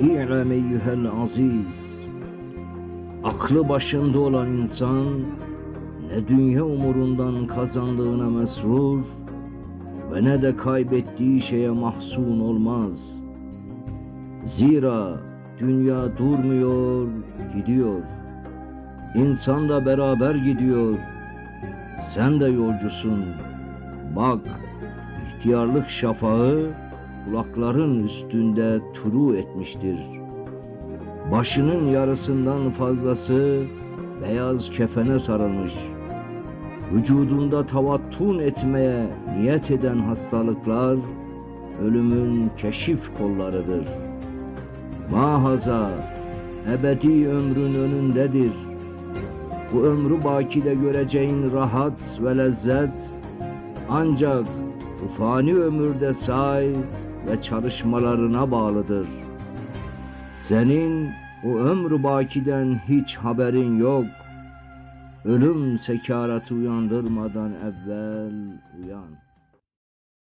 İ'lem eyyühel aziz. Aklı başında olan insan ne dünya umurundan kazandığına mesrur ve ne de kaybettiği şeye mahzun olmaz. Zira dünya durmuyor, gidiyor. İnsanla beraber gidiyor. Sen de yolcusun. Bak, ihtiyarlık şafağı kulakların üstünde tulu etmiştir. Başının yarısından fazlası beyaz kefene sarılmış. Vücudunda tavattun etmeye niyet eden hastalıklar ölümün keşif kollarıdır. Mahaza ebedi ömrün önündedir. Bu ömrü bakide göreceğin rahat ve lezzet ancak bu fani ömürde say ve çalışmalarına bağlıdır. Senin o ömrü bakiden hiç haberin yok. Ölüm sekaratı uyandırmadan evvel uyan.